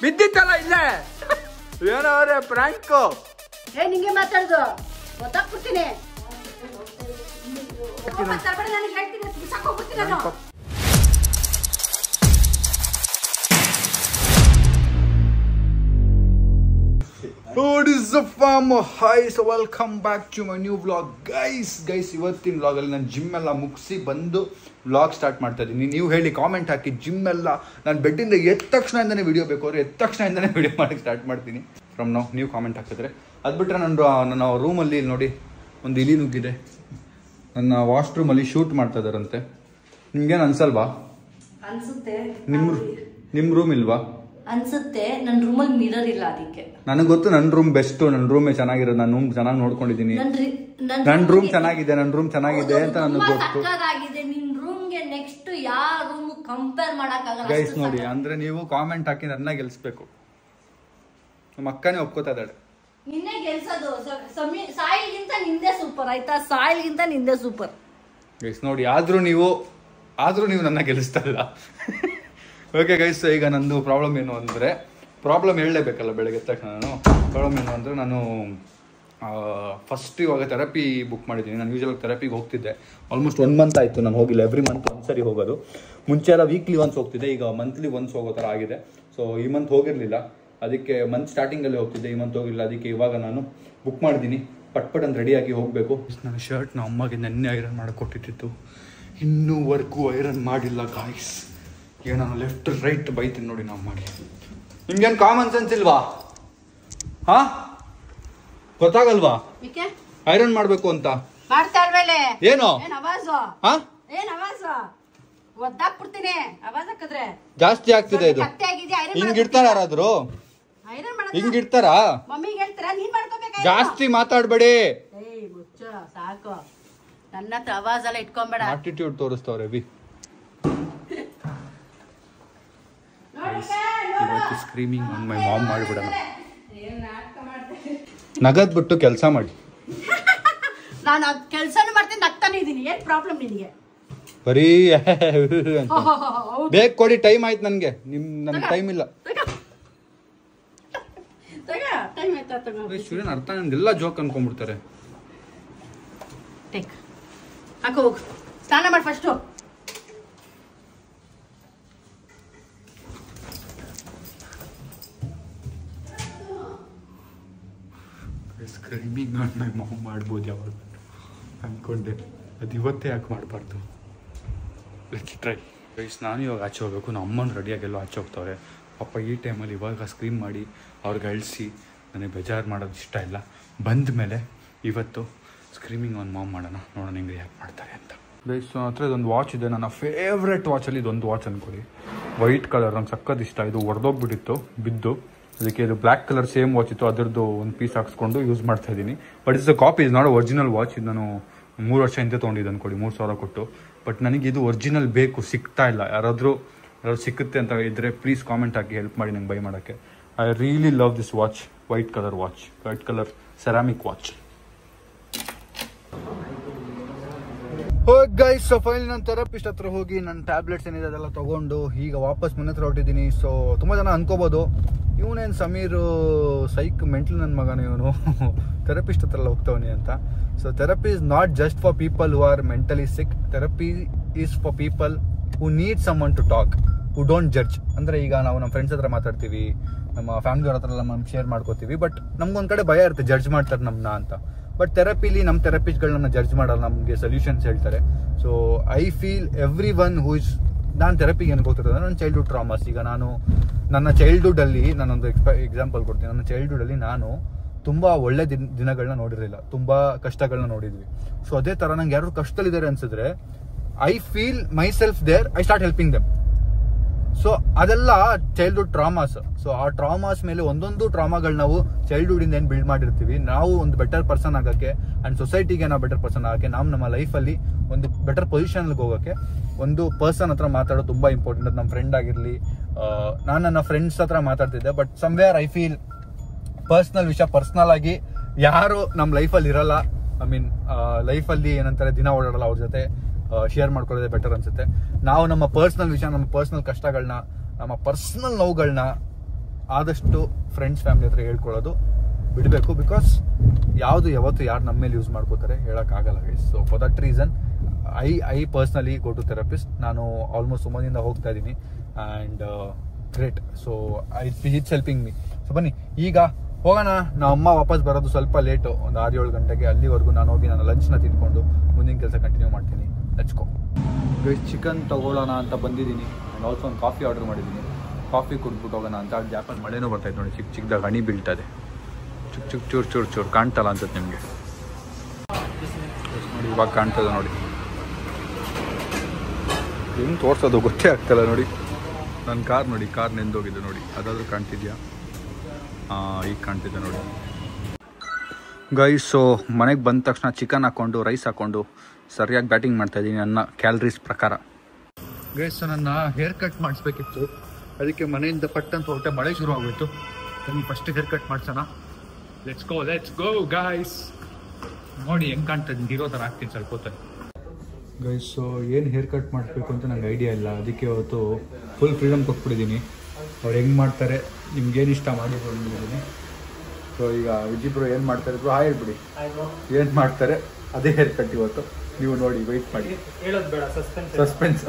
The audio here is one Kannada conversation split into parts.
ಬಿದ್ದಿತ್ತಲ್ಲ ಇಲ್ಲೇ ಏನೋ ಅವ್ರೆ ಪ್ರಾಂಕು ನಿಂಗೆ ಮಾತಾಡುದು ಗೊತ್ತಾಗ್ಬಿಡ್ತೀನಿ ನನಗೆ ಹೇಳ್ತೀನಿ ಬಿಸಾಕೋಗ್ಬಿಡ್ತೀನಿ ನಾನು What is the farm? Hi, so welcome back to my new vlog. Guys, ಇವತ್ತಿನ ವ್ಲಾಗ್ ಅಲ್ಲಿ ನಾನು ಜಿಮ್ ಎಲ್ಲ ಮುಗಿಸಿ ಬಂದು ವ್ಲಾಗ್ ಸ್ಟಾರ್ಟ್ ಮಾಡ್ತಾ ಇದ್ದೀನಿ. ನೀವು ಹೇಳಿ ಕಾಮೆಂಟ್ ಹಾಕಿ, ಜಿಮ್ ಎಲ್ಲ ನಾನು ಬೆಡ್ಡಿಂದ ಎದ್ದ ತಕ್ಷಣದಿಂದನೇ ವಿಡಿಯೋ ಬೇಕು ಅವ್ರು ಎದ್ದ ತಕ್ಷಣದಿಂದನೇ ವಿಡಿಯೋ ಮಾಡೋಕ್ಕೆ ಸ್ಟಾರ್ಟ್ ಮಾಡ್ತೀನಿ ಫ್ರಮ್ ನಾವು. ನೀವು ಕಾಮೆಂಟ್ ಹಾಕಿದ್ರೆ ಅದು ಬಿಟ್ಟರೆ ನನ್ನ ರೂಮಲ್ಲಿ ನೋಡಿ ಒಂದು ಇಲಿ ನುಗ್ಗಿದೆ. ನನ್ನ ವಾಶ್ರೂಮಲ್ಲಿ ಶೂಟ್ ಮಾಡ್ತಾ ಇದ್ದಾರಂತೆ. ನಿಮ್ಗೇನು ಅನ್ಸಲ್ವಾ? ಅನ್ಸುತ್ತೆ. ನಿಮ್ಮ ರೂಮ್ ಇಲ್ವಾ? ಅನ್ಸುತ್ತೆ. ನನ್ನ ರೂಮಲ್ಲಿ ಮಿರರ್ ಇಲ್ಲ, ಅದಕ್ಕೆ. ನನಗೆ ಗೊತ್ತು ನನ್ನ ರೂಮ್ ಬೆಸ್ಟ್, ನನ್ನ ರೂಮೇ ಚೆನ್ನಾಗಿರೋದು, ನಾನು ರೂಮ್ ಚೆನ್ನಾಗಿ ನೋಡ್ಕೊಂಡಿದ್ದೀನಿ. ನನ್ನ ರೂಮ್ ಚೆನ್ನಾಗಿದೆ ಅಂತ ನನಗೆ ಗೊತ್ತು. ನಿನ್ ರೂಮ್ಗೆ ನೆಕ್ಸ್ಟ್ ಯಾವ ರೂಮ್ ಕಂಪೇರ್ ಮಾಡಕ್ಕಾಗಲ್ಲ ಗೈಸ್. ನೋಡಿ ಅಂದ್ರೆ ನೀವು ಕಾಮೆಂಟ್ ಹಾಕಿ ನನ್ನ ಗೆಲ್ಸ್ಬೇಕು. ನಮ್ಮ ಅಕ್ಕನೇ ಒಪ್ಕೋತಾ ಇದ್ದಾಳೆ. ನಿನ್ನೆ ಗೆಲ್ಸೋದು ಸಾಯಿಲ್ಗಿಂತ ನಿಂದೆ ಸೂಪರ್ ಆಯ್ತಾ? ಸಾಯಿಲ್ಗಿಂತ ನಿಂದೆ ಸೂಪರ್ ಗೈಸ್. ನೋಡಿ ಆದ್ರೂ ನೀವು ನನ್ನ ಗೆಲ್ಲಿಸ್ತಾ ಇಲ್ಲ. ಓಕೆ ಗೈಸ್, ಈಗ ನಂದು ಪ್ರಾಬ್ಲಮ್ ಏನು ಅಂದರೆ, ಪ್ರಾಬ್ಲಮ್ ಹೇಳಲೇಬೇಕಲ್ಲ ಬೆಳಗ್ಗೆ ತಕ್ಷಣ. ಪ್ರಾಬ್ಲಮ್ ಏನು ಅಂದರೆ, ನಾನು ಫಸ್ಟ್ ಇವಾಗ ಥೆರಪಿ ಬುಕ್ ಮಾಡಿದ್ದೀನಿ. ನಾನು ಯೂಶುವಲ್ ಥೆರಪಿಗೆ ಹೋಗ್ತಿದ್ದೆ. ಆಲ್ಮೋಸ್ಟ್ 1 ಮಂತ್ ಆಯಿತು ನಾನು ಹೋಗಿಲ್ಲ. ಎವ್ರಿ ಮಂತ್ ಒಂದ್ಸರಿ ಹೋಗೋದು. ಮುಂಚೆ ಎಲ್ಲ ವೀಕ್ಲಿ ಒನ್ಸ್ ಹೋಗ್ತಿದ್ದೆ, ಈಗ ಮಂತ್ಲಿ ಒನ್ಸ್ ಹೋಗೋ ಥರ ಆಗಿದೆ. ಸೊ ಈ ಮಂತ್ ಹೋಗಿರಲಿಲ್ಲ, ಅದಕ್ಕೆ ಮಂತ್ ಸ್ಟಾರ್ಟಿಂಗಲ್ಲಿ ಹೋಗ್ತಿದ್ದೆ. ಈ ಮಂತ್ ಹೋಗಿಲ್ಲ, ಅದಕ್ಕೆ ಇವಾಗ ನಾನು ಬುಕ್ ಮಾಡಿದ್ದೀನಿ. ಪಟ್ ಅಂತ ರೆಡಿಯಾಗಿ ಹೋಗಬೇಕು. ನನ್ನ ಶರ್ಟ್ ನಮ್ಮ ಅಮ್ಮಗೆ ನೆನ್ನೆ ಐರನ್ ಮಾಡಿಕೊಟ್ಟಿತ್ತು, ಇನ್ನೂವರೆಗೂ ಐರನ್ ಮಾಡಿಲ್ಲ ಗಾಯ್ಸ್. ಈಗ ನಾನು ಲೆಫ್ಟ್ ರೈಟ್ ಬೈತೀನಿ ನೋಡಿ ನಮ್ಮ ಅಮ್ಮಗೆ. ನಿಮ್ಗೇನು ಕಾಮನ್ ಸೆನ್ಸ್ ಇಲ್ವಾ? ಹಾ, ಗೊತ್ತಾಗಲ್ವಾ ಐರನ್ ಮಾಡ್ಬೇಕು ಅಂತ? ಏನು ಜಾಸ್ತಿ ಆಗ್ತಿದೆ ಇದು. ಹಿಂಗಿಡ್ತಾರ ಯಾರಾದ್ರು? ಹಿಂಗಿಡ್ತಾರ? ಜಾಸ್ತಿ ಮಾತಾಡ್ಬೇಡಿ. ಸಾಕು, ನನ್ನ ಹತ್ರ ಅವಾಜ್ ಎಲ್ಲ ಇಟ್ಕೊಂಬೇಡ. ಆಟಿಟ್ಯೂಡ್ ತೋರಿಸ್ತವ್ರೆ ಬಿ. ಇವತ್ತು ಸ್ಕ್ರೀಮಿಂಗ್ ಆನ್ ಮೈ ಮಾಮ್ ಮಾಡಿಬಿಡೋಣ. ನಗದ್ ಬಿಟ್ಟು ಕೆಲಸ ಮಾಡಿ. ನಾನು ಅದು ಕೆಲಸನೂ ಮಾಡ್ತೀನಿ, ನಗ್ತಾನೆ ಇದ್ದೀನಿ. ಏನು ಪ್ರಾಬ್ಲಮ್ ನಿನಗೆ? ಬರೀ ಬೇಗ ಕೊಡಿ, ಟೈಮ್ ಆಯ್ತು ನನಗೆ. ನನ್ಗೆ ಟೈಮ್ ಇಲ್ಲ. ಸೂರ್ಯನ ಅರ್ಥ ನನ್ಗೆಲ್ಲ ಜೋಕ್ ಅನ್ಕೊಂಡ್ಬಿಡ್ತಾರೆ. ಹಾಕೋ, ಹೋಗು, ಸ್ನಾನ ಮಾಡಿ first. Screaming on my ma'am ಮಾಡ್ಬೋದು ಯಾವಾಗ ಅಂದ್ಕೊಂಡೆ, ಅದು ಇವತ್ತೇ ಯಾಕೆ ಮಾಡಬಾರ್ದು. Let's try guys. ನಾನು ಇವಾಗ ಆಚೆ ಹೋಗ್ಬೇಕು. ನಮ್ಮ ಅಮ್ಮನ ರೆಡಿಯಾಗೆಲ್ಲೋ ಆಚೆ ಹೋಗ್ತವ್ರೆ. ಪಾಪ ಈ ಟೈಮಲ್ಲಿ ಇವಾಗ ಸ್ಕ್ರೀಮ್ ಮಾಡಿ ಅವ್ರಿಗೆ ಅಳಿಸಿ ನನಗೆ ಬೇಜಾರು ಮಾಡೋದು ಇಷ್ಟ ಇಲ್ಲ. ಬಂದ ಮೇಲೆ ಇವತ್ತು ಸ್ಕ್ರೀಮಿಂಗ್ ಆನ್ ಮಾಮ್ ಮಾಡೋಣ, ನೋಡೋಣ ಹೆಂಗೆ ರಿಯಾಕ್ಟ್ ಮಾಡ್ತಾರೆ ಅಂತ. ಗೈಸ್ ಹತ್ರ ಇದೊಂದು ವಾಚ್ ಇದೆ, ನನ್ನ ಫೇವ್ರೆಟ್ ವಾಚಲ್ಲಿ ಇದೊಂದು ವಾಚ್ ಅಂದ್ಕೊಳ್ಳಿ. ವೈಟ್ ಕಲರ್, ನಂಗೆ ಸಕ್ಕತ್ ಇಷ್ಟ. ಇದು ಒಡೆದೋಗ್ಬಿಟ್ಟಿತ್ತು ಬಿದ್ದು, ಅದಕ್ಕೆ ಇದು ಬ್ಲ್ಯಾಕ್ ಕಲರ್ ಸೇಮ್ ವಾಚ್ ಇತ್ತು, ಅದರದ್ದು ಒಂದು ಪೀಸ್ ಹಾಕ್ಸ್ಕೊಂಡು ಯೂಸ್ ಮಾಡ್ತಾ ಇದ್ದೀನಿ. But it's a copy, is not original watch. ಇದು ನಾನು 3 ವರ್ಷ ಹಿಂದೆ ತೊಗೊಂಡಿದ್ದು ಅಂದ್ಕೊಳ್ಳಿ, 3,000 ಕೊಟ್ಟು. ಬಟ್ ನನಗೆ ಇದು ಒರಿಜಿನಲ್ ಬೇಕು, ಸಿಗ್ತಾ ಇಲ್ಲ. ಯಾರಾದರೂ ಸಿಕ್ಕುತ್ತೆ ಅಂತ ಇದ್ದರೆ ಪ್ಲೀಸ್ ಕಾಮೆಂಟ್ ಹಾಕಿ, ಹೆಲ್ಪ್ ಮಾಡಿ ನಂಗೆ ಬೈ ಮಾಡೋಕ್ಕೆ. I really love this watch. White colour ceramic watch. Guys, so finally ನಾನು ಥೆರಪಿಸ್ಟ್ ಹತ್ರ ಹೋಗಿ ನನ್ನ ಟ್ಯಾಬ್ಲೆಟ್ಸ್ ಏನಿದೆ ಅದೆಲ್ಲ ತೊಗೊಂಡು ಈಗ ವಾಪಸ್ ಮನೆ ಹತ್ರ ಹೊರಟಿದ್ದೀನಿ. ಸೊ ತುಂಬ ಜನ ಅನ್ಕೋಬೋದು, ಇವನೇನು ಸಮೀರು ಸೈಕ್ ಮೆಂಟಲ್ ನನ್ನ ಮಗನ ಇವನು ಥೆರಪಿಸ್ಟ್ ಹತ್ರ ಎಲ್ಲ ಹೋಗ್ತವನಿ ಅಂತ. So therapy is not just for people who are mentally sick. Therapy is for people who need someone to talk, who don't judge. ಅಂದರೆ ಈಗ ನಾವು ನಮ್ಮ ಫ್ರೆಂಡ್ಸ್ ಹತ್ರ ಮಾತಾಡ್ತೀವಿ, ನಮ್ಮ ಫ್ಯಾಮಿಲಿಯವ್ರ ಹತ್ರ ಎಲ್ಲ ನಾವು ಶೇರ್ ಮಾಡ್ಕೋತೀವಿ. ಬಟ್ ನಮ್ಗೊಂದು ಕಡೆ ಭಯ ಇರುತ್ತೆ, ಜಡ್ಜ್ ಮಾಡ್ತಾರೆ ನಮ್ಮನ್ನ ಅಂತ. ಬಟ್ ಥೆರಪಿಲಿ ನಮ್ಮ ಥೆರಪಿಸ್ಟ್ಗಳು ನಮ್ಮನ್ನ ಜಡ್ಜ್ ಮಾಡಲ್ಲ, ನಮಗೆ ಸೊಲ್ಯೂಷನ್ಸ್ ಹೇಳ್ತಾರೆ. So I feel every one who is, ನಾನು ಥೆರಪಿಗೆ ಏನಕ್ಕೆ ಹೋಗ್ತಿರೋದು, ನನ್ನ ಚೈಲ್ಡ್ಹುಡ್ ಟ್ರಾಮಾಸ್. ಈಗ ನಾನು ನನ್ನ ಚೈಲ್ಡ್ಹುಡ್ಡಲ್ಲಿ ನಾನೊಂದು ಎಕ್ಸಾಂಪಲ್ ಕೊಡ್ತೀನಿ. ನನ್ನ ಚೈಲ್ಡ್ಹುಡ್ಡಲ್ಲಿ ನಾನು ತುಂಬ ಒಳ್ಳೆ ದಿನಗಳನ್ನ ನೋಡಿರಲಿಲ್ಲ, ತುಂಬ ಕಷ್ಟಗಳನ್ನ ನೋಡಿದ್ವಿ. ಸೊ ಅದೇ ಥರ ನಂಗೆ ಯಾರು ಕಷ್ಟದಲ್ಲಿದ್ದಾರೆ ಅನ್ಸಿದ್ರೆ, I feel myself there, I start helping them. So ಅದೆಲ್ಲ ಚೈಲ್ಡ್ಹುಡ್ ಟ್ರಾಮಾಸ್. ಸೊ ಆ ಟ್ರಾಮಾಸ್ ಮೇಲೆ ಒಂದೊಂದು ಟ್ರಾಮಾಗಳು ನಾವು ಚೈಲ್ಡ್ಹುಡ್ ಏನು ಬಿಲ್ಡ್ ಮಾಡಿರ್ತೀವಿ, ನಾವು ಒಂದು ಬೆಟರ್ ಪರ್ಸನ್ ಆಗೋಕ್ಕೆ ಆ್ಯಂಡ್ ಸೊಸೈಟಿಗೆ ನಾವು ಬೆಟರ್ ಪರ್ಸನ್ ಆಗೋಕ್ಕೆ, ನಾವು ನಮ್ಮ ಲೈಫಲ್ಲಿ ಒಂದು ಬೆಟರ್ ಪೊಸಿಷನ್ಗೆ ಹೋಗೋಕ್ಕೆ ಒಂದು ಪರ್ಸನ್ ಹತ್ರ ಮಾತಾಡೋದು ತುಂಬ ಇಂಪಾರ್ಟೆಂಟ್. ಅದು ನಮ್ಮ ಫ್ರೆಂಡ್ ಆಗಿರಲಿ, ನಾನು ನನ್ನ ಫ್ರೆಂಡ್ಸ್ ಹತ್ರ ಮಾತಾಡ್ತಿದ್ದೆ. But somewhere I feel personal ವಿಷಯ ಪರ್ಸ್ನಲ್ ಆಗಿ ಯಾರು ನಮ್ಮ ಲೈಫಲ್ಲಿ ಇರಲ್ಲ. ಐ ಮೀನ್ ಲೈಫಲ್ಲಿ ಏನಂತಾರೆ, ದಿನ ಓಡಾಡಲ್ಲ ಅವ್ರ ಜೊತೆ. ಶೇರ್ ಮಾಡ್ಕೊಳ್ಳೋದೇ ಬೆಟರ್ ಅನ್ಸುತ್ತೆ. ನಾವು ನಮ್ಮ ಪರ್ಸ್ನಲ್ ವಿಷಯ, ನಮ್ಮ ಪರ್ಸ್ನಲ್ ಕಷ್ಟಗಳನ್ನ, ನಮ್ಮ ಪರ್ಸ್ನಲ್ ನೋವುಗಳನ್ನ ಆದಷ್ಟು ಫ್ರೆಂಡ್ಸ್ ಫ್ಯಾಮಿಲಿ ಹತ್ರ ಹೇಳ್ಕೊಳ್ಳೋದು ಬಿಡಬೇಕು. ಬಿಕಾಸ್ ಯಾವುದು ಯಾವತ್ತು ಯಾರು ನಮ್ಮ ಮೇಲೆ ಯೂಸ್ ಮಾಡ್ಕೋತಾರೆ ಹೇಳೋಕ್ಕಾಗಲ್ಲ guys. So for that reason I personally go to therapist. ನಾನು ಆಲ್ಮೋಸ್ಟ್ ಸುಮಾರಿಂದ ಹೋಗ್ತಾ ಇದ್ದೀನಿ and great. So it's helping me. So ಬನ್ನಿ ಈಗ ಹೋಗೋಣ. ನಮ್ಮ ಅಮ್ಮ ವಾಪಸ್ ಬರೋದು ಸ್ವಲ್ಪ ಲೇಟು, ಒಂದು 6-7 ಗಂಟೆಗೆ. ಅಲ್ಲಿವರೆಗೂ ನಾನು ಹೋಗಿ ನಾನು ಲಂಚ್ನ ತಿನ್ಕೊಂಡು ಮುಂದಿನ ಕೆಲಸ ಕಂಟಿನ್ಯೂ ಮಾಡ್ತೀನಿ. Let's go guys. ಚಿಕನ್ ತೊಗೊಳ್ಳೋಣ ಅಂತ ಬಂದಿದ್ದೀನಿ ಆ್ಯಂಡ್ ಆಲ್ಸೋ ಒಂದು ಕಾಫಿ ಆರ್ಡರ್ ಮಾಡಿದ್ದೀನಿ. ಕಾಫಿ ಕುಡ್ಬಿಟ್ಟು ಹೋಗೋಣ ಅಂತ. ಅಲ್ಲಿ ಜಾಪಲ್ಲಿ ಮಳೆನೂ ಬರ್ತಾಯಿತ್ತು ನೋಡಿ, ಚಿಕ್ಕ ಚಿಕ್ಕದಾಗ ಹನಿ ಬೀಳ್ತಾ ಇದೆ. ಚೂರು ಕಾಣ್ತಲ್ಲ ಅನ್ಸುತ್ತೆ ನಿಮಗೆ ನೋಡಿ. ಇವಾಗ ಕಾಣ್ತದೆ ನೋಡಿ. ಹೆಂಗೆ ತೋರಿಸೋದು ಗೊತ್ತೇ ಆಗ್ತಲ್ಲ ನೋಡಿ. ನನ್ನ ಕಾರ್ ನೋಡಿ, ಕಾರ್ ನೆಂದೋಗಿದೆ ನೋಡಿ. ಅದಾದರೂ ಕಾಣ್ತಿದ್ಯಾ? ಈಗ ಕಾಣ್ತಿದ್ದೆ ನೋಡಿ ಗೈಸ್. ಸೊ ಮನೆಗೆ ಬಂದ ತಕ್ಷಣ ಚಿಕನ್ ಹಾಕ್ಕೊಂಡು ರೈಸ್ ಹಾಕ್ಕೊಂಡು ಸರಿಯಾಗಿ ಬ್ಯಾಟಿಂಗ್ ಮಾಡ್ತಾಯಿದ್ದೀನಿ ನನ್ನ ಕ್ಯಾಲರೀಸ್ ಪ್ರಕಾರ ಗೈಸ್. ನನ್ನ ಹೇರ್ ಕಟ್ ಮಾಡಿಸ್ಬೇಕಿತ್ತು, ಅದಕ್ಕೆ ಮನೆಯಿಂದ ಪಟ್ ಅಂತ ಹೊರಟೆ. ಮಳೆ ಶುರು ಆಗೋಯ್ತು. ನನಗೆ ಫಸ್ಟ್ ಹೇರ್ ಕಟ್ ಮಾಡ್ಸೋಣ. Let's go guys. ನೋಡಿ ಹೆಂಗೆ ಕಾಣ್ತದೆ, ಇರೋ ಥರ ಆಗ್ತೀನಿ ಸ್ವಲ್ಪ ಹೊತ್ತಲ್ಲಿ ಗೈಸ್. ಸೊ ಏನು ಹೇರ್ ಕಟ್ ಮಾಡಿಸ್ಬೇಕು ಅಂತ ನಂಗೆ ಐಡಿಯಾ ಇಲ್ಲ, ಅದಕ್ಕೆ ಇವತ್ತು ಫುಲ್ ಫ್ರೀಡಮ್ ಕೊಟ್ಬಿಟ್ಟಿದ್ದೀನಿ. ಅವ್ರು ಹೆಂಗೆ ಮಾಡ್ತಾರೆ, ನಿಮ್ಗೇನು ಇಷ್ಟ ಮಾಡಿ ಬಂದಿದ್ದೀನಿ. ಸೊ ಈಗ ವಿಜಿಬ್ರು ಏನು ಮಾಡ್ತಾರೆ ಇದ್ರು ಹೇಳ್ಬಿಡಿ, ಏನು ಮಾಡ್ತಾರೆ ಅದೇ ಹೇರ್ ಕಟ್ ಇವತ್ತು. ನೀವು ನೋಡಿ, ವೆಯ್ಟ್ ಮಾಡಿ. ಹೇಳೋದು ಬೇಡ, ಸಸ್ಪೆನ್ಸ್.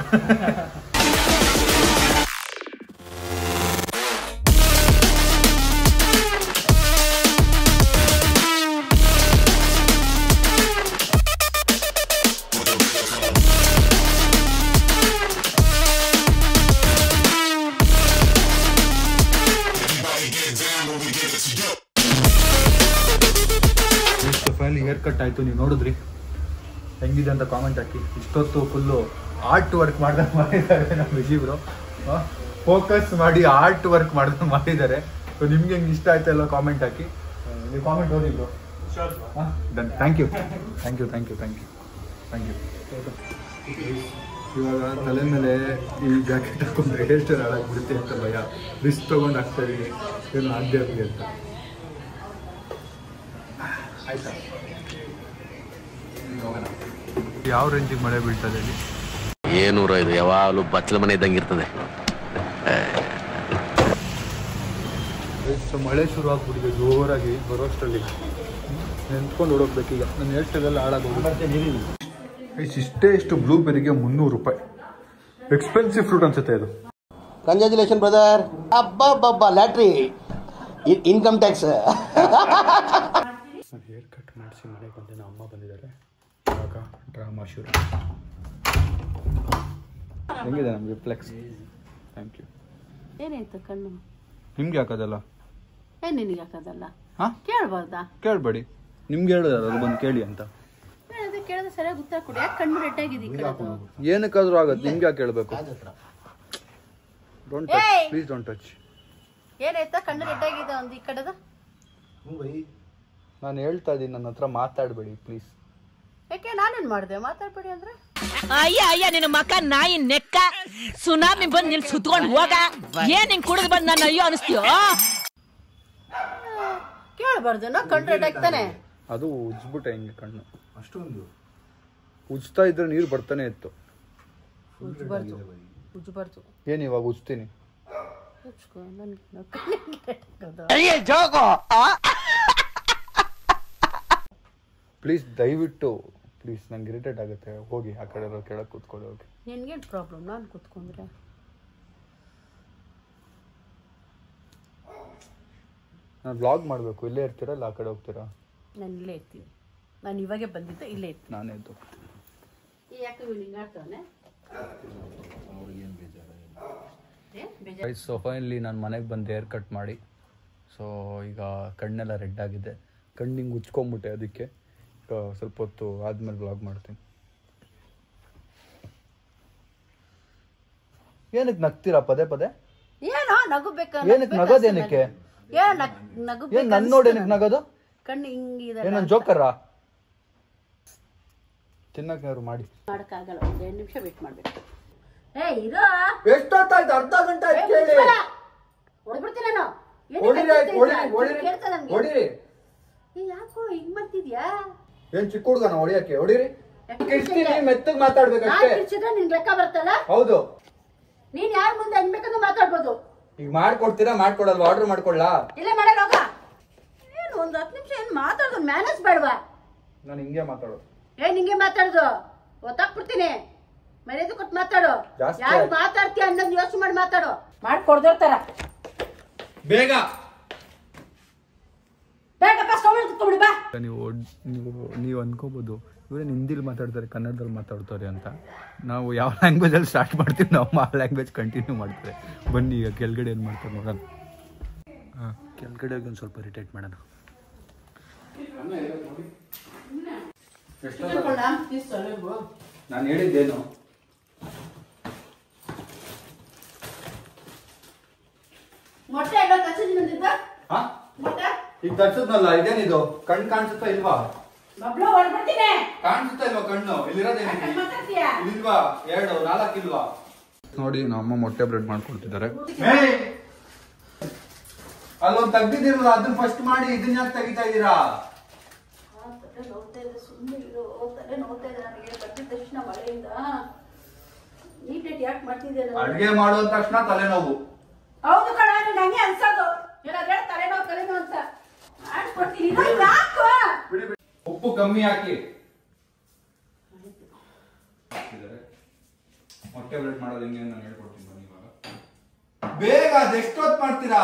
ಫೈನಲಿ ಹೇರ್ ಕಟ್ ಆಯಿತು. ನೀವು ನೋಡಿದ್ರಿ ಹೆಂಗಿದೆ ಅಂತ ಕಾಮೆಂಟ್ ಹಾಕಿ. ಇಷ್ಟೊತ್ತು ಫುಲ್ಲು ಆರ್ಟ್ ವರ್ಕ್ ಮಾಡಿದ್ದಾರೆ ನಮ್ಮ ವಿಜಿಬ್ರು. ಫೋಕಸ್ ಮಾಡಿ ಆರ್ಟ್ ವರ್ಕ್ ಮಾಡಿದ್ದಾರೆ. ಸೊ ನಿಮ್ಗೆ ಹೆಂಗೆ ಇಷ್ಟ ಆಯ್ತು ಎಲ್ಲ ಕಾಮೆಂಟ್ ಹಾಕಿ. ನೀವು ಕಾಮೆಂಟ್ ಓದಿದ್ರು. ಡನ್. Thank you. ಇವಾಗ ತಲೆ ಮೇಲೆ ಈ ಜಾಕೆಟ್ ಹಾಕೊಂಡ್ರೆ ಹೇರ್ ಸ್ಟೈಲ್ ಹಾಳಾಗ್ಬಿಡುತ್ತೆ ಅಂತ ಭಯ. ರಿಸ್ಕ್ ತೊಗೊಂಡು ಹಾಕ್ತಾ ಇದೀನಿ, ಏನು ಆಗದೆ ಆಗಲಿ ಅಂತ. ಆಯ್ತಾ? ಯಾವ ರೇಂಜಿಗೆ ಮಳೆ ಬೀಳ್ತದೆ ಇಲ್ಲಿ? ಏನೂರ ಇದು ಯಾವಾಗಲೂ ಬಚ್ಚಲ ಮನೆ ಇದ್ದಂಗೆ ಇರ್ತದೆ. ಮಳೆ ಶುರು ಆಗ್ಬಿಟ್ಟಿದೆ ಜೋರಾಗಿ. ಬರೋಷ್ಟರಲ್ಲಿ ನೆನ್ಸ್ಕೊಂಡು ಓಡೋಗ್ಬೇಕೀಗ. ನನ್ನ ಹೇರ್ ಸ್ಟೈಲ್ ಎಲ್ಲ ಹಾಳಾಗೋಗ್ಬಿಟ್ಟು. ಇಷ್ಟು ಬ್ಲೂಬೆರಿಗೆ 300 ರೂಪಾಯಿ. ಎಕ್ಸ್ಪೆನ್ಸಿವ್ ಫ್ರೂಟ್ ಅನ್ಸುತ್ತೆ ಇದು. Congratulation brother. ಅಬ್ಬಬ್ಬಬ್ಬ ಲ್ಯಾಟ್ರಿ, ಇನ್ಕಮ್ ಟ್ಯಾಕ್ಸ್. ನಾನು ಹೇರ್ ಕಟ್ ಮಾಡಿಸಿ ಮನೆಗೆ ಬಂದೆ. ನಮ್ಮ ಅಮ್ಮ ಬಂದಿದ್ದಾರೆ. ಇವಾಗ ಡ್ರಾಮಾ ಶುರು. ಹೆಂಗಿದೆ ನಮಗೆ ಫ್ಲೆಕ್ಸ್? Thank you. ಏನಾಯ್ತು ಕಣ್ಣು? ನಿಮ್ಗೆ ಹಾಕೋದಲ್ಲ? ನಿನಗೆ ಹಾಕೋದಲ್ಲ? ಹಾಂ, ಕೇಳ್ಬಾರ್ದಾ? ಕೇಳಬೇಡಿ. ನಿಮ್ಗೆ ಹೇಳೋದಲ್ಲ, ಅದು ಬಂದು ಕೇಳಿ ಅಂತ. ಕೇಳಿದ್ರೆ ಸರಿಯಾಗಿ ಉತ್ತರ ಕೊಡಿ. ಯಾಕೆ ಕಣ್ಣು ರೆಡ್ ಆಗಿದೆ? ಏನಕ್ಕಾದ್ರೂ ಆಗತ್ತೆ, ನಿಮ್ಗೆ ಯಾಕೆ ಕೇಳಬೇಕು? Don't touch, please don't touch. ಏನಾಯ್ತಾ? ಕಣ್ಣು ರೆಡ್ ಆಗಿದೆ ಒಂದು ಈ ಕಡೆದು. ನಾನು ಹೇಳ್ತಾ ಇದ್ದೀನಿ, ನನ್ನ ಹತ್ರ ಮಾತಾಡಬೇಡಿ ಪ್ಲೀಸ್. ಯಾಕೆ ನಾನೇನ್ ಮಾಡಿದೆ? ಮಾತಾಡ್ಬೇಡಿ ಅಂದ್ರೆ ಅಯ್ಯ ನಿನ್ನ ಮಕ್ಕ ನಾಯಿ ನೆಕ್ಕ ಸುನಾಮಿ ಬಂದ್ ನಿನ್ ಸುತ್ಕೊಂಡು ಹೋಗ. ಏನ್ ಹಿಂಗ್ ಕುಡಿದು ಬಂದ್ ನನ್ನ ಅಯ್ಯೋ ಅನಿಸ್ತೀಯೋ? ಕೇಳಬಾರ್ದು. ನಾ ಕಣ್ಣು ರೆಡ್ ಆಗ್ತಾನೆ. ಅದು ಉಜ್ಬಿಟ್ಟೆ ಹಿಂಗೆ ಕಣ್ಣು. ಅಷ್ಟೊಂದು ಉಜ್ತಾ ಇದ್ರೆ ನೀರು ಬರ್ತಾನೆ ಇತ್ತು. ಉಜ್ಬಾರ್ದು. ಏನು ಇವಾಗ ಉಜ್ತೀನಿ? ಪ್ಲೀಸ್ ದಯವಿಟ್ಟು ಪ್ಲೀಸ್, ನಂಗೆ ಇರಿಟೇಟ್ ಆಗುತ್ತೆ. ಹೋಗಿ ಆ ಕಡೆ ಕೆಳಗೆ ಕೂತ್ಕೊಳ್ಳಿ. ಹೋಗಿ. ನಿನ್ಗೇನು ಪ್ರಾಬ್ಲಮ್? ನಾನು ಕೂತ್ಕೊಂಡ್ರೆ ನಾನು ವ್ಲಾಗ್ ಮಾಡಬೇಕು. ಇಲ್ಲೇ ಇರ್ತೀರಲ್ಲ, ಆ ಕಡೆ ಹೋಗ್ತೀರಾ? ನಾನು ಇಲ್ಲೇ ಇರ್ತೀನಿ. ನಾನು ಇವಾಗೆ ಬಂದಿದ್ದೆ, ಇಲ್ಲೇ ಇರ್ತೀನಿ. ನಾನೇ ಇದ್ದು ಯಾಕೆ ಹಿಂಗೆ ಆಡ್ತಾನೆ? ಸೊ ಫೈನಲಿ ನಾನು ಮನೆಗೆ ಬಂದು ಹೇರ್ ಕಟ್ ಮಾಡಿ. ಸೊ ಈಗ ಕಣ್ಣೆಲ್ಲ ರೆಡ್ ಆಗಿದೆ. ಕಣ್ಣು ಹಿಂಗೆ ಉಚ್ಕೊಂಬಿಟ್ಟೆ. ಅದಕ್ಕೆ ಸ್ವಲ್ಪ ಹೊತ್ತು ಆದ್ಮೇಲೆ ವ್ಲಾಗ್ ಮಾಡ್ತೀನಿ. ಏನಕ್ಕೆ ನಗ್ತೀರಾ ಪದೇ ಪದೇ? ಏನೋ ನಗಬೇಕು. ಏನಕ್ಕೆ ನಗೋದೇನಕ್ಕೆ? ಏನ್ ನನ್ ನೋಡಿ ಏನಕ್ಕೆ ನಗೋದು? ಕಣ್ಣು ಹಿಂಗಿದೆ. ಏನ್ ಜೋಕರ? ತಿನ್ನಕ್ಕಾದ್ರು ಮಾಡಿ. ಮಾಡಕ್ಕಾಗಲ್ಲ. 2 ನಿಮಿಷ ವೇಟ್ ಮಾಡ್ಬೇಕು. ಎಷ್ಟೊತ್ತಾಯ್ತು? ಅರ್ಧ ಗಂಟೆ ಆಯ್ತು. ಕೇಳಿ ಹೊಡ್ಬಿಡ್ತೀನಿ ನಾನು. ಹೊಡಿರಿ. ಯಾಕೋ ಹಿಂಗ್ ಮಾಡ್ತಿದ್ಯಾ? ಏನ್ ಚಿಕ್ಕ ಹುಡುಗನ ಹೊಡಿಯಕ್ಕೆ? ಹೊಡಿರಿ. ಮೆತ್ತಗ್ ಮಾತಾಡ್ಬೇಕಷ್ಟೇ. ನಿನ್ ಲೆಕ್ಕ ಬರ್ತಲ್ಲ. ಹೌದು. ನೀನ್ ಯಾರ ಮುಂದೆ ಹೆಂಗ್ ಬೇಕಾದ್ರೂ ಮಾತಾಡ್ಬೋದು. ಈಗ ಮಾಡ್ಕೊಡ್ತೀರಾ ಮಾಡ್ಕೊಡಲ್ವಾ? ಆರ್ಡರ್ ಮಾಡ್ಕೊಳ್ಳಾ? ಇಲ್ಲ ಮಾಡಲ್ಲ ಹೋಗ. ಏನು ಒಂದ್ 10 ನಿಮಿಷ ಏನ್ ಮಾತಾಡೋದು ಮ್ಯಾನೇಜ್ ಬೇಡವಾ? ನಾನು ಹಿಂಗೆ ಮಾತಾಡೋದು. ಹಿಂಗೆ ಮಾತಾಡುದು ಒತ್ತಾಕ್ಬಿಡ್ತೀನಿ. ಮರ್ಯಾದೆ ಕೊಟ್ಟು ಮಾತಾಡು. ಯಾರು ಮಾತಾಡ್ತೀಯ ಅನ್ನೋದು ಯೋಚನೆ ಮಾಡಿ ಮಾತಾಡು. ಮಾಡ್ಕೊಡ್ದಿರ್ತಾರ. ಬೇಗ ಕುತ್ಕೊಂಡ್ಬಿಡಿ ಬಾ. ನೀವು ಅನ್ಕೋಬಹುದು ಇವ್ರೇನು ಹಿಂದಿಲಿ ಮಾತಾಡ್ತಾರೆ ಕನ್ನಡದಲ್ಲಿ ಮಾತಾಡ್ತಾರೆ ಅಂತ. ನಾವು ಯಾವ ಲ್ಯಾಂಗ್ವೇಜಲ್ಲಿ ಸ್ಟಾರ್ಟ್ ಮಾಡ್ತೀವಿ ನಾವು ಆ ಲ್ಯಾಂಗ್ವೇಜ್ ಕಂಟಿನ್ಯೂ ಮಾಡ್ತಾರೆ. ಬನ್ನಿ ಈಗ ಕೆಳಗಡೆ ಏನು ಮಾಡ್ತಾರೆ ನೋಡೋಣ. ಕೆಳಗಡೆ ಒಂದು ಸ್ವಲ್ಪ ರಿಟೇಟ್ ಮಾಡೋಣ. ನಾನು ಹೇಳಿದ್ದೇನು? ಮೊಟ್ಟೆ ಎಲ್ಲ ತರ್ಸಿದ್ ಬಂದಿದ್ದ? ಮೊಟ್ಟೆ ಈಗ ತರ್ಸದ್ನಲ್ಲ, ಇದೇನಿದು? ಕಣ್ಣು ಕಾಣಿಸುತ್ತಾ ಇಲ್ವಾ? ಕಾಣಿಸುತ್ತಾ ಇಲ್ವಾ ಕಣ್ಣು? ಇಲ್ಲಿಲ್ವಾ? 2 4 ಇಲ್ವಾ? ನೋಡಿ ನಮ್ಮ ಮೊಟ್ಟೆ ಬ್ರೆಡ್ ಮಾಡ್ಕೊಡ್ತಿದ್ದಾರೆ. ಅಲ್ಲೊಂದು ತೆಗ್ದಿದ್ದೀರಲ್ಲ ಅದನ್ನ ಫಸ್ಟ್ ಮಾಡಿ, ಇದನ್ನ ಯಾಕೆ ತೆಗಿತಾ ಇದ್ದೀರಾ? ಅಡ್ಗೆ ಮಾಡೋ ತಕ್ಷಣ ತಲೆನೋವು. ಹೌದು ಕಣ, ನಂಗೆ ಅನ್ಸೋದು ತಲೆನೋವು ಅಂತ ಮಾಡ್ಕೊಡ್ತೀನಿ. ಉಪ್ಪು ಕಮ್ಮಿ ಹಾಕಿ. ಮೊಟ್ಟೆ ಬ್ರೆಡ್ ಮಾಡೋದು ಹೆಂಗೆ ನಾನು ಹೇಳ್ಕೊಡ್ತೀನಿ ಬನ್ನಿ ಇವಾಗ. ಬೇಗ ಅದೆಷ್ಟೊತ್ತು ಮಾಡ್ತೀರಾ?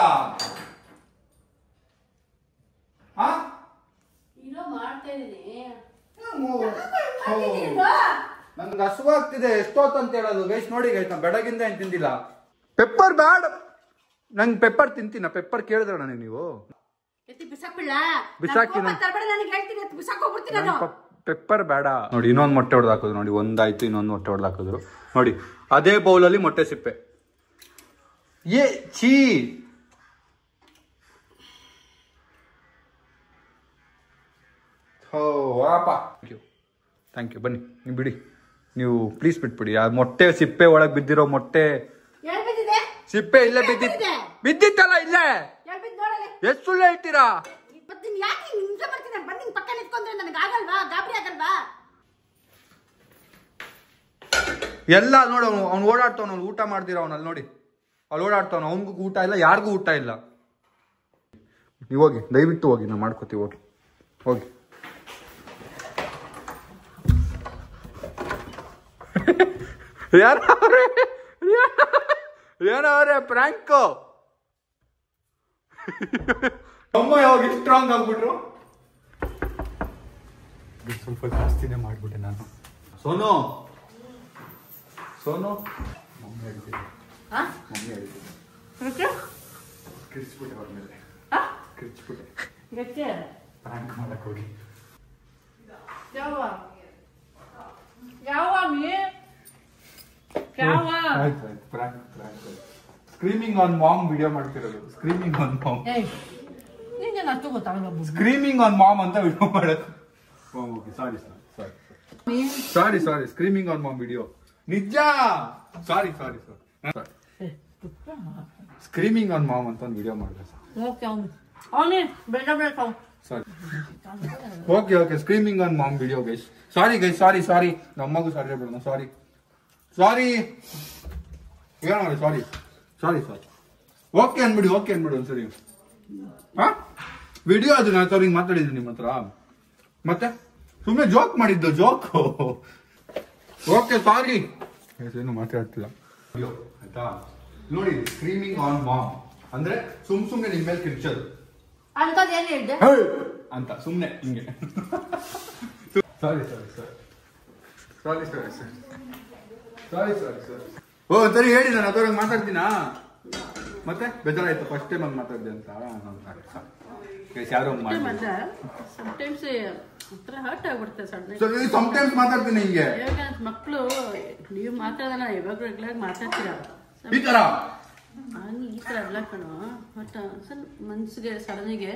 ನನ್ಗೆ ಹಸುವಾಗ್ತಿದೆ. ಎಷ್ಟೊತ್ತು ಅಂತ ಹೇಳೋದು ಗೈಸ್? ನೋಡಿ ಗೈಸ್, ನಾ ಬೆಳಗಿಂದ ಏನ್ ತಿಂದಿಲ್ಲ. ಪೆಪ್ಪರ್ ಬ್ಯಾಡ್, ನಂಗೆ ಪೆಪ್ಪರ್ ತಿಂತೀನ. ಪೆಪ್ಪರ್ ಕೇಳಿದ್ರ ನನಗೆ ನೀವು? ಪೆಪ್ಪರ್ ಬೇಡ. ನೋಡಿ ಇನ್ನೊಂದು ಮೊಟ್ಟೆ ಹೊಡೆದು ಹಾಕೋದು. ನೋಡಿ ಒಂದಾಯ್ತು, ಇನ್ನೊಂದು ಮೊಟ್ಟೆ ಹೊಡೆದು ಹಾಕಿದ್ರು. ನೋಡಿ ಅದೇ ಬೌಲಲ್ಲಿ ಮೊಟ್ಟೆ ಸಿಪ್ಪೆ. ಛೀ. Thank you. ಬನ್ನಿ ನೀವು ಬಿಡಿ, ನೀವು ಪ್ಲೀಸ್ ಬಿಟ್ಬಿಡಿ. ಆ ಮೊಟ್ಟೆ ಸಿಪ್ಪೆ ಒಳಗೆ ಬಿದ್ದಿರೋ ಮೊಟ್ಟೆ ಸಿಪ್ಪೆ ಇಲ್ಲೇ ಬಿದ್ದಿತ್ತಲ್ಲ, ಇಲ್ಲೇ. ಎಷ್ಟು ಸುಳ್ಳು ಹೇಳ್ತೀರಾ? ಎಲ್ಲ ನೋಡು, ಅವ್ನು ಓಡಾಡ್ತಾವ. ಅವ್ನು ಊಟ ಮಾಡ್ದಿರ ಅವನಲ್ಲಿ ನೋಡಿ, ಅಲ್ಲಿ ಓಡಾಡ್ತಾವ. ಅವನಿಗೂ ಊಟ ಇಲ್ಲ, ಯಾರಿಗೂ ಊಟ ಇಲ್ಲ. ನೀವು ಹೋಗಿ, ದಯವಿಟ್ಟು ಹೋಗಿ, ನಾವು ಮಾಡ್ಕೋತೀವಿ. ಹೋಗಿ ಹೋಗಿ. ಏನವ್ರೆ ಪ್ರ್ಯಾಂಕು? ಅಮ್ಮ ಯಾವಾಗ ಇಷ್ಟು ಸ್ಟ್ರಾಂಗ್ ಆಗ್ಬಿಟ್ರು? ಸ್ವಲ್ಪ ಜಾಸ್ತಿನೇ ಮಾಡ್ಬಿಟ್ಟೆ ನಾನು. ಸೋನು ಮಮ್ಮಿ ಹೇಳ್ತೀನಿ, ಕಿರ್ಚ್ಬಿಟ್ಟೆ ಅವ್ರ ಮೇಲೆ. ಕಿರ್ಚ್ಬಿಟ್ಟೆ ಪ್ರ್ಯಾಂಕ್ ಮಾಡಕ್ ಹೋಗಿ. ಸ್ಕ್ರೀಮಿಂಗ್ ಆನ್ ಮಾಮ್ ವಿಡಿಯೋ ಮಾಡ್ತಿರೋದು. Screaming on mom, screaming on mom ಅಂತ ವಿಡಿಯೋ ಮಾಡೋದು. Sorry screaming on mom video. ನಿಜ. ಸಾರಿ ಸ್ಕ್ರೀಮಿಂಗ್ ಆನ್ ಮಾಮ್ ಅಂತ ಒಂದು ವಿಡಿಯೋ ಮಾಡಿದೆ sir. Okay screaming on mom video guys. Sorry guys, sorry ನಮ್ಮಗೂ ಸಾರಿ ಹೇಳ್ಬಿಡೋಣ. ಸಾರಿ ಏನು ಮಾಡಿ. ಸಾರಿ ಓಕೆ ಅನ್ಬಿಡಿ ಒಂದ್ಸರಿ. ವಿಡಿಯೋ ಅದು ನಾನು ಅವ್ರಿಗೆ ಮಾತಾಡಿದ್ದೀನಿ ನಿಮ್ಮ ಹತ್ರ. ಮತ್ತೆ ಸುಮ್ಮನೆ ಜೋಕ್ ಮಾಡಿದ್ದು, ಜೋಕ್. ಓಕೆ ಸಾರಿ, ಏನು ಮಾತಾಡ್ತಿಲ್ಲ ಆಯ್ತಾ? ನೋಡಿ ಸ್ಕ್ರೀಮಿಂಗ್ ಆನ್ ಮಾಮ್ ಅಂದ್ರೆ ಸುಮ್ನೆ ನಿಮ್ಮ ಮೇಲೆ ಕಿರ್ಚೋದು ಅಂತ, ಸುಮ್ನೆ ಹಿಂಗೆ. ಸಾರಿ ಓ ಸರಿ ಹೇಳಿ, ನಾನು ಅದರೊಳಗೆ ಮಾತಾಡ್ತೀನಾ? ಮತ್ತೆ ಬೇಜಾರಾಯ್ತು ಫಸ್ಟ್ ಟೈಮ್ ಹಂಗೆ ಮಾತಾಡಿದೆ ಅಂತ. ಯಾರೋ ಸಮಟೈಮ್ಸ್ ಮಾತಾಡ್ತೀನಿ ಹಿಂಗೆ. ಮಕ್ಕಳು ನೀವು ಮಾತಾಡೋಣ, ಯಾವಾಗ ರೆಗ್ಯುಲರ್ ಮಾತಾಡ್ತೀರಾ ಈ ತರ ಈ ತರ ಎಲ್ಲ ಕಣೋ. ಬಟ್ ಸ್ವಲ್ಪ ಮನ್ಸಿಗೆ ಸಡನಿಗೆ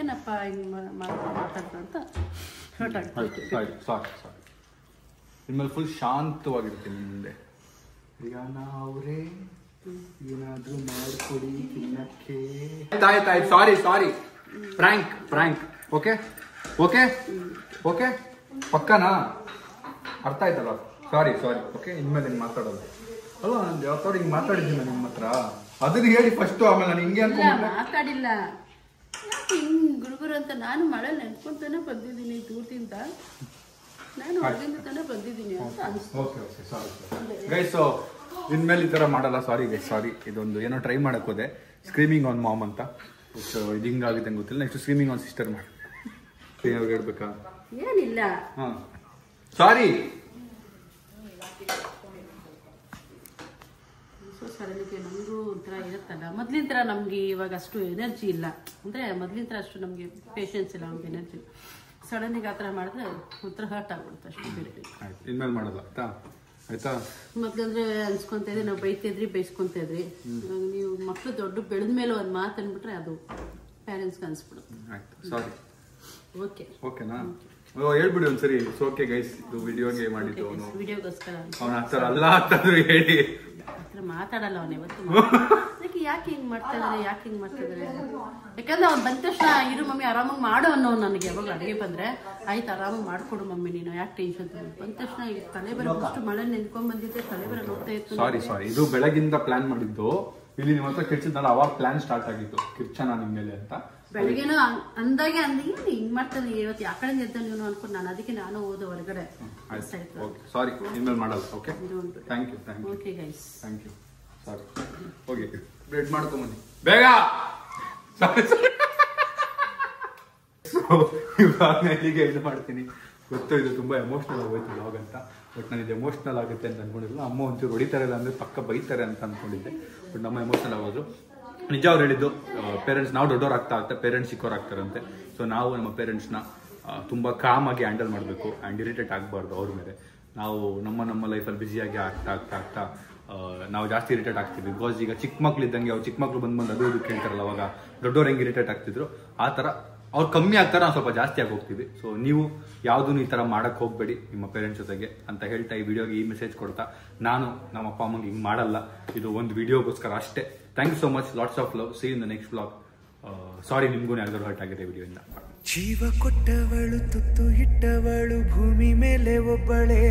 ಏನಪ್ಪ ಹಿಂಗೆ ಮಾತಾಡ್ತಾ ಅಂತ ಹರ್ಟ್ ಆಗ್ತದೆ. ಸಾರಿ ಇನ್ಮೇಲೆ ಫುಲ್ ಶಾಂತವಾಗಿರ್ತೀನಿ ಮುಂದೆ. ಅವರೇ ಏನಾದ್ರೂ ಮಾಡ್ಕೊಡಿ ತಿನ್ನಕ್ಕೆ. ಆಯ್ತಾಯ್ತು ಸಾರಿ ಫ್ರ್ಯಾಂಕ್. ಓಕೆ ಪಕ್ಕನಾ? ಅರ್ಥ ಆಯ್ತಲ್ಲ? ಸಾರಿ ಓಕೆ. ಇನ್ಮೇಲೆ ಹಿಂಗೆ ಮಾತಾಡೋದು ಅಲ್ಲ, ನಾನು ಯಾವತ್ತಾದ್ರು ಹಿಂಗೆ ಮಾತಾಡಿದ್ದೀನಿ ನಿಮ್ಮ ಹತ್ರ, ಅದನ್ನ ಹೇಳಿ ಫಸ್ಟು, ಆಮೇಲೆ ನಾನು ಹಿಂಗೆ ಅನ್ಕೊಂಡೆ. ಮಾತಾಡಿಲ್ಲ, ಯಾಕೆ ಹಿಂಗ್ ಗುರುಗುರು ಅಂತ. ನಾನು ಮಳೆ ನೆನ್ಕೊಂತಾನೆ ಬಂದಿದ್ದೀನಿ ದೂರದಿಂದ, ನಾನು ಹೊರಗಿಂದ ತಾನೇ ಬಂದಿದ್ದೀನಿ ಅಂತ ಅನಿಸ್ತು. Okay sorry guys. ಸೊ ಇನ್ಮೇಲೆ ಈ ಥರ ಮಾಡಲ್ಲ. ಸಾರಿ ಗೈಸ್, ಸಾರಿ. ಇದೊಂದು ಏನೋ ಟ್ರೈ ಮಾಡಕ್ಕೆ ಹೋದೆ, ಸ್ಕ್ರೀಮಿಂಗ್ ಆನ್ ಮಾಮ್ ಅಂತ. ಸೊ ಇದು ಹಿಂಗಾಗಿದೆ ಅಂತ ಗೊತ್ತಿಲ್ಲ. ನೆಕ್ಸ್ಟ್ ಸ್ಕ್ರೀಮಿಂಗ್ ಆನ್ ಸಿಸ್ಟರ್ ಮಾಡಿ ಹೇಳ್ಬೇಕಾ? ಏನಿಲ್ಲ. ಹಾಂ ಸಾರಿ. ಸಡನ್ಗೆ ನಮಗೂ ಒಂಥರ ಇರುತ್ತಲ್ಲ, ಮೊದ್ಲಿನ ಥರ ನಮಗೆ ಇವಾಗ ಅಷ್ಟು ಎನರ್ಜಿ ಇಲ್ಲ. ಅಂದರೆ ಮೊದ್ಲಿನ ಥರ ಅಷ್ಟು ನಮಗೆ ಪೇಷನ್ಸ್ ಇಲ್ಲ, ನಮ್ಗೆ ಎನರ್ಜಿ. ಸಡನ್ಗೆ ಆ ಥರ ಮಾಡಿದ್ರೆ ಒಂಥರ ಹರ್ಟ್ ಆಗ್ಬಿಡುತ್ತೆ ಅಷ್ಟು. ಬೇರೆ ಆಯ್ತು, ಇನ್ಮೇಲೆ ಮಾಡಲ್ಲ ಆಯ್ತಾ? ಮೊದ್ಲಂದ್ರೆ ಅನ್ಸ್ಕೊಂತ ಇದ್ರಿ, ನಾವು ಬೈತಿದ್ರಿ ಬೈಸ್ಕೊಂತ ಇದ್ರಿ. ನೀವು ಮಕ್ಕಳು ದೊಡ್ಡ ಬೆಳೆದ ಮೇಲೆ ಒಂದು ಮಾತು ಅಂದ್ಬಿಟ್ರೆ ಅದು ಪೇರೆಂಟ್ಸ್ಗೆ ಅನ್ಸ್ಬಿಡುತ್ತೆ. ಆಯ್ತು ಸಾರಿ. ಓಕೆನಾ? ಹೇಳ್ಬಿಡಿ ಒಂದ್ಸರಿ. ಓಕೆ ಗೈಸ್, ಇದು ವಿಡಿಯೋಗೆ ಮಾಡಿದ್ದು ಅವನು, ವಿಡಿಯೋಗೋಸ್ಕರ ಅವನ ಆ ಥರ ಅಲ್ಲ ಅಂತಂದ್ರು ಹೇಳಿ. ಮಾತಾಡಲ್ಲ ಅವನು ಯಾವತ್ತು. ಅದಕ್ಕೆ ಯಾಕೆ ಹಿಂಗ್ ಮಾಡ್ತಾ ಇದಾರೆ, ಯಾಕಂದ್ರೆ ಅವ್ನು ಬಂದ ತಕ್ಷಣ ಇರು ಮಮ್ಮಿ ಆರಾಮಾಗಿ ಮಾಡು ಅನ್ನೋ. ನನಗೆ ಯಾವಾಗ ಅಡುಗೆ ಬಂದ್ರೆ ಆಯ್ತು ಆರಾಮಾಗಿ ಮಾಡ್ಕೊಡು ಮಮ್ಮಿ, ನೀನು ಯಾಕೆ ಟೆನ್ಷನ್ ತಗೊಂಡು. ಬಂದ ತಕ್ಷಣ ತಲೆ ಬರೋ ಅಷ್ಟು ಮಳೆ ನೆನ್ಕೊಂಡ್ ಬಂದಿದ್ದೆ, ತಲೆ ಬರ ಹೋಗ್ತಾ ಇತ್ತು. ಸಾರಿ ಇದು ಬೆಳಗಿಂದ ಪ್ಲಾನ್ ಮಾಡಿದ್ದು. ಇಲ್ಲಿ ನಿಮ್ಮ ಹತ್ರ ಕಿರ್ಚಿದ್ನಲ್ಲ, ಅವಾಗ ಪ್ಲಾನ್ ಸ್ಟಾರ್ಟ್ ಆಗಿತ್ತು, ಕಿರ್ಚನ ನಿಮ್ ಮೇಲೆ ಅಂತ. ಬೆಳಗ್ಗೆನೂ ಅಂದಾಗೆ ಹಿಂಗ್ ಮಾಡ್ತಾನೆ, ಇವತ್ತು ಯಾಕಡೆ ಎದ್ದ ನೀವು ಅನ್ಕೊಂಡು ನಾನು. ಅದಕ್ಕೆ ನಾನು ಹೋದ ಹೊರಗಡೆ. ಸಾರಿ, ಇನ್ಮೇಲೆ ಮಾಡಲ್ಲ. Okay, thank you. Okay guys, thank you. Sorry. ಹೋಗಿ ಬ್ರೆಡ್ ಮಾಡ್ಕೊಂಬನ್ನಿ ಬೇಗ. ಇವಾಗ ಇಲ್ಲಿಗೆ ಇದು ಮಾಡ್ತೀನಿ. ಗೊತ್ತು ಇದು ತುಂಬಾ ಎಮೋಷನಲ್ ಆಗೋಯ್ತು ವ್ಲಾಗ್ ಅಂತ. ಬಟ್ ನಾನು ಇದು ಎಮೋಷನಲ್ ಆಗುತ್ತೆ ಅಂತ ಅನ್ಕೊಂಡಿಲ್ಲ. ಅಮ್ಮ ಒಂಚೂರು ಹೊಡಿತಾರೆ ಇಲ್ಲ ಅಂದರೆ ಪಕ್ಕ ಬೈತಾರೆ ಅಂತ ಅನ್ಕೊಂಡಿದ್ದೆ. ಬಟ್ ನಮ್ಮ ಎಮೋಷನಲ್ ಆಗೋದು ನಿಜ. ಅವ್ರು ಹೇಳಿದ್ದು ಪೇರೆಂಟ್ಸ್ ನಾವು ದೊಡ್ಡವ್ರು ಆಗ್ತಾ ಪೇರೆಂಟ್ಸ್ ಚಿಕ್ಕವ್ರು ಆಗ್ತಾರಂತೆ. ಸೊ ನಾವು ನಮ್ಮ ಪೇರೆಂಟ್ಸ್ನ ತುಂಬ ಕಾಮಾಗಿ ಹ್ಯಾಂಡಲ್ ಮಾಡಬೇಕು ಆ್ಯಂಡ್ ಇರಿಟೇಟ್ ಆಗಬಾರ್ದು ಅವ್ರ ಮೇಲೆ. ನಾವು ನಮ್ಮ ಲೈಫಲ್ಲಿ ಬ್ಯುಸಿಯಾಗಿ ಆಗ್ತಾ ನಾವು ಜಾಸ್ತಿ ಇರಿಟೇಟ್ ಆಗ್ತೀವಿ. ಬಿಕಾಸ್ ಈಗ ಚಿಕ್ಕ ಮಕ್ಳು ಇದ್ದಂಗೆ ಅವ್ರು ಚಿಕ್ಕ ಮಕ್ಳು ಬಂದು ಅದು ಕೇಳ್ತಾರಲ್ಲ, ಅವಾಗ ದೊಡ್ಡವ್ರು ಹೆಂಗೆ ಇರಿಟೇಟ್ ಆಗ್ತಿದ್ರು ಆ ಥರ ಅವ್ರು ಕಮ್ಮಿ ಆಗ್ತಾರೆ, ನಾವು ಸ್ವಲ್ಪ ಜಾಸ್ತಿ ಆಗಿ ಹೋಗ್ತೀವಿ. ಸೊ ನೀವು ಯಾವುದೂ ಈ ಥರ ಮಾಡೋಕ್ಕೆ ಹೋಗಬೇಡಿ ನಿಮ್ಮ ಪೇರೆಂಟ್ಸ್ ಜೊತೆಗೆ ಅಂತ ಹೇಳ್ತಾ ಈ ವಿಡಿಯೋಗೆ ಈ ಮೆಸೇಜ್ ಕೊಡ್ತಾ, ನಾನು ನಮ್ಮ ಅಪ್ಪ ಅಮ್ಮಂಗೆ ಹಿಂಗೆ ಮಾಡಲ್ಲ, ಇದು ಒಂದು ವಿಡಿಯೋಗೋಸ್ಕರ ಅಷ್ಟೇ. Thank you so much, lots of love. See in the next vlog. Sorry ನಿಮಗೂ ಯಾರಿಗಾರು ಹರ್ಟ್ ಆಗಿದೆ ವಿಡಿಯೋಯಿಂದ. ಜೀವ ಕೊಟ್ಟವಳು ತುತ್ತು ಇಟ್ಟವಳು ಭೂಮಿ ಮೇಲೆ ಒಬ್ಬಳೇ.